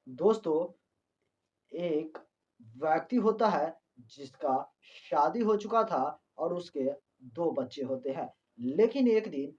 दोस्तों, एक व्यक्ति होता है जिसका शादी हो चुका था और उसके 2 बच्चे होते हैं। लेकिन एक दिन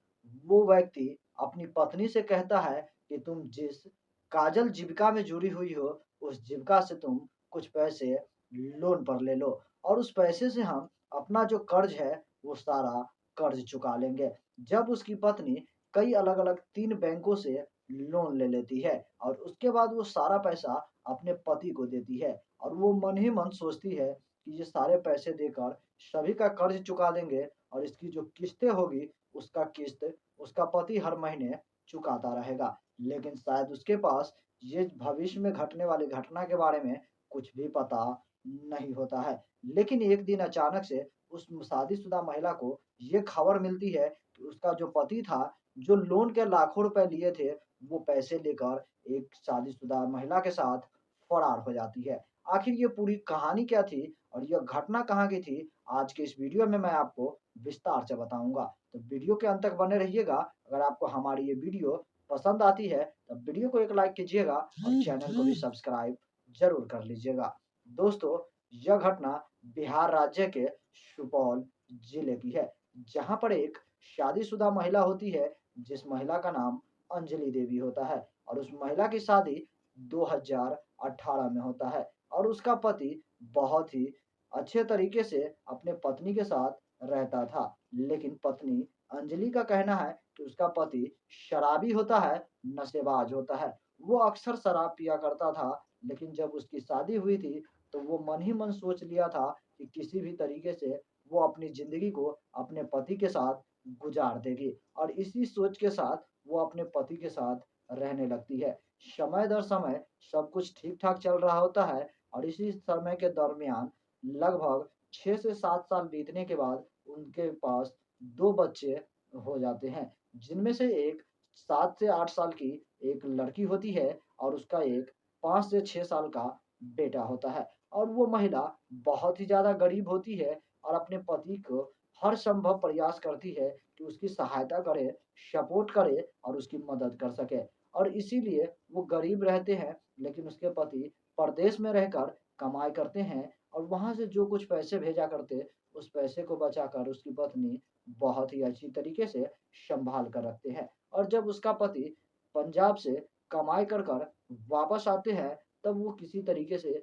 वो व्यक्ति अपनी पत्नी से कहता है कि तुम जिस काजल जीविका में जुड़ी हुई हो, उस जीविका से तुम कुछ पैसे लोन पर ले लो और उस पैसे से हम अपना जो कर्ज है, वो सारा कर्ज चुका लेंगे। जब उसकी पत्नी कई अलग-अलग 3 बैंकों से लोन ले लेती है और उसके बाद वो सारा पैसा अपने पति को देती है और वो मन ही मन सोचती है कि ये सारे पैसे देकर सभी का कर्ज चुका देंगे और इसकी जो किस्तें होगी उसका किस्त उसका पति हर महीने चुकाता रहेगा। लेकिन शायद उसके पास ये भविष्य में घटने वाली घटना के बारे में कुछ भी पता नहीं होता है। लेकिन एक दिन अचानक से उस शादीशुदा महिला को ये खबर मिलती है कि उसका जो पति था, जो लोन के लाखों रुपए लिए थे, वो पैसे लेकर एक शादीशुदा महिला के साथ फरार हो जाती है। आखिर ये पूरी कहानी क्या थी और यह घटना कहाँ की थी? आज के इस वीडियो में मैं आपको विस्तार से बताऊँगा। तो वीडियो के अंत तक बने रहिएगा। अगर आपको हमारी ये वीडियो पसंद आती है, तो वीडियो को एक लाइक कीजिएगा और चैनल को भी सब्सक्राइब ज़रूर कर लीजिएगा। दोस्तों, यह घटना बिहार राज्य के सुपौल जिले की है, जहाँ पर एक शादीशुदा महिला होती है, जिस महिला का नाम अंजलि देवी होता है और उस महिला की शादी 2018 में होता है और उसका पति बहुत ही अच्छे तरीके से अपने पत्नी के साथ रहता था। लेकिन पत्नी अंजलि का कहना है कि उसका पति शराबी होता है, नशेबाज होता है। वो अक्सर शराब पिया करता था, लेकिन जब उसकी शादी हुई थी, तो वो मन ही मन सोच लिया था कि किसी भी तरीके से वो अपनी ज़िंदगी को अपने पति के साथ गुज़ार देगी और इसी सोच के साथ वो अपने पति के साथ रहने लगती है। समय दर समय सब कुछ ठीक-ठाक चल रहा होता है और इसी समय के दरमियान लगभग 6 से 7 साल बीतने के बाद उनके पास 2 बच्चे हो जाते हैं, जिनमें से एक 7 से 8 साल की एक लड़की होती है और उसका एक 5 से 6 साल का बेटा होता है और वो महिला बहुत ही ज़्यादा गरीब होती है और अपने पति को हर संभव प्रयास करती है कि उसकी सहायता करे, सपोर्ट करे और उसकी मदद कर सके और इसीलिए वो गरीब रहते हैं, लेकिन उसके पति परदेश में रहकर कमाई करते हैं और वहाँ से जो कुछ पैसे भेजा करते, उस पैसे को बचाकर उसकी पत्नी बहुत ही अच्छी तरीके से सँभाल कर रखते हैं और जब उसका पति पंजाब से कमाई कर वापस आते हैं, तब वो किसी तरीके से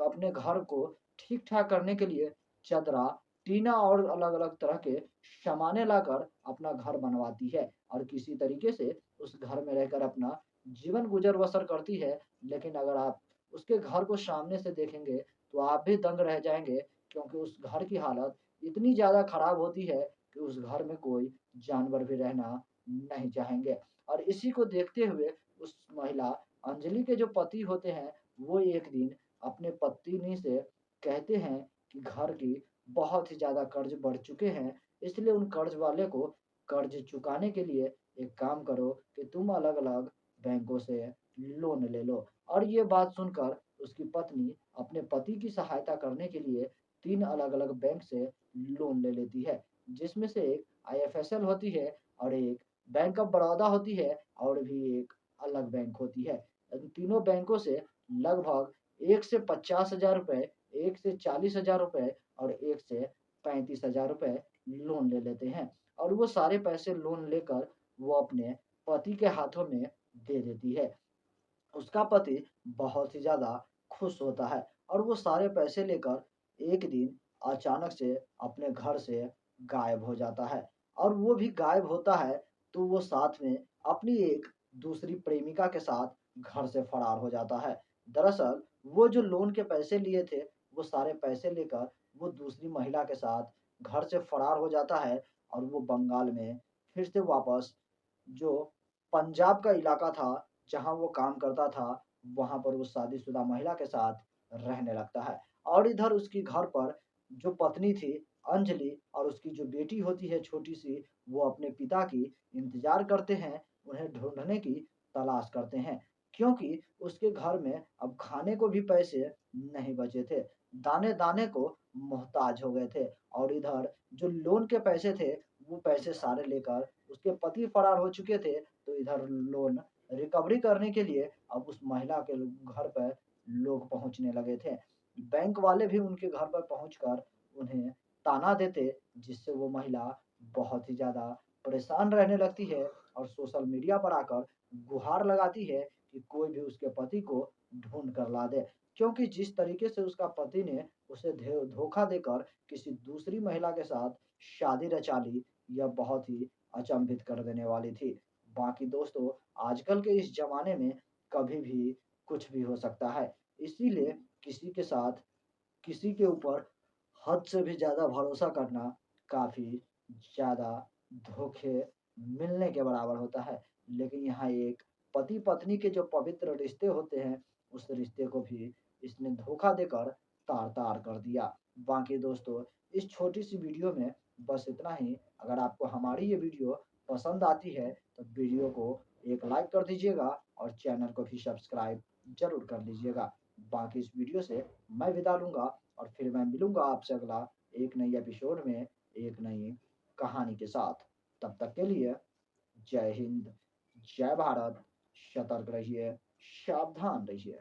अपने घर को ठीक-ठाक करने के लिए चदरा, टीना और अलग-अलग तरह के सामानें लाकर अपना घर बनवाती है और किसी तरीके से उस घर में रहकर अपना जीवन गुज़र-बसर करती है। लेकिन अगर आप उसके घर को सामने से देखेंगे, तो आप भी दंग रह जाएँगे क्योंकि उस घर की हालत इतनी ज़्यादा खराब होती है कि उस घर में कोई जानवर भी रहना नहीं चाहेंगे। और इसी को देखते हुए उस महिला अंजलि के जो पति होते हैं, वो एक दिन अपने पत्नी से कहते हैं कि घर की बहुत ही ज़्यादा कर्ज बढ़ चुके हैं, इसलिए उन कर्ज वाले को कर्ज चुकाने के लिए एक काम करो कि तुम अलग-अलग बैंकों से लोन ले लो। और ये बात सुनकर उसकी पत्नी अपने पति की सहायता करने के लिए 3 अलग-अलग बैंक से लोन ले लेती है, जिसमें से एक आईएफएसएल होती है और एक बैंक ऑफ बड़ौदा होती है और भी एक अलग बैंक होती है। इन तीनों बैंकों से लगभग 1 से 50,000 रुपए, 1 से 40,000 रुपए और 1 से 35,000 रुपए लोन ले लेते हैं और वो सारे पैसे लोन लेकर वो अपने पति के हाथों में दे देती है। उसका पति बहुत ही ज़्यादा खुश होता है और वो सारे पैसे लेकर एक दिन अचानक से अपने घर से गायब हो जाता है और वो भी गायब होता है तो वो साथ में अपनी एक दूसरी प्रेमिका के साथ घर से फरार हो जाता है। दरअसल वो जो लोन के पैसे लिए थे, वो सारे पैसे लेकर वो दूसरी महिला के साथ घर से फरार हो जाता है और वो बंगाल में फिर से वापस जो पंजाब का इलाका था, जहाँ वो काम करता था, वहाँ पर वो शादीशुदा महिला के साथ रहने लगता है और इधर उसकी घर पर जो पत्नी थी अंजलि और उसकी जो बेटी होती है छोटी-सी, वो अपने पिता की इंतज़ार करते हैं, उन्हें ढूँढने की तलाश करते हैं। क्योंकि उसके घर में अब खाने को भी पैसे नहीं बचे थे, दाने-दाने को मोहताज हो गए थे और इधर जो लोन के पैसे थे, वो पैसे सारे लेकर उसके पति फरार हो चुके थे, तो इधर लोन रिकवरी करने के लिए अब उस महिला के घर पर लोग पहुँचने लगे थे। बैंक वाले भी उनके घर पर पहुँचकर उन्हें ताना देते, जिससे वो महिला बहुत ही ज़्यादा परेशान रहने लगती है और सोशल मीडिया पर आकर गुहार लगाती है कि कोई भी उसके पति को ढूँढ कर ला दे। क्योंकि जिस तरीके से उसका पति ने उसे धोखा देकर किसी दूसरी महिला के साथ शादी रचा ली, यह बहुत ही अचंभित कर देने वाली थी। बाकी दोस्तों, आजकल के इस ज़माने में कभी भी कुछ भी हो सकता है। इसीलिए किसी के साथ, किसी के ऊपर हद से भी ज़्यादा भरोसा करना काफ़ी ज़्यादा धोखे मिलने के बराबर होता है। लेकिन यहाँ एक पति-पत्नी के जो पवित्र रिश्ते होते हैं, उस रिश्ते को भी इसने धोखा देकर तार-तार कर दिया। बाकी दोस्तों, इस छोटी-सी वीडियो में बस इतना ही। अगर आपको हमारी ये वीडियो पसंद आती है, तो वीडियो को एक लाइक कर दीजिएगा और चैनल को भी सब्सक्राइब ज़रूर कर लीजिएगा। बाकी इस वीडियो से मैं विदा लूँगा और फिर मैं मिलूँगा आपसे अगला एक नई एपिसोड में, एक नई कहानी के साथ। तब तक के लिए जय हिंद, जय भारत, सतर्क रहिए, सावधान रहिए।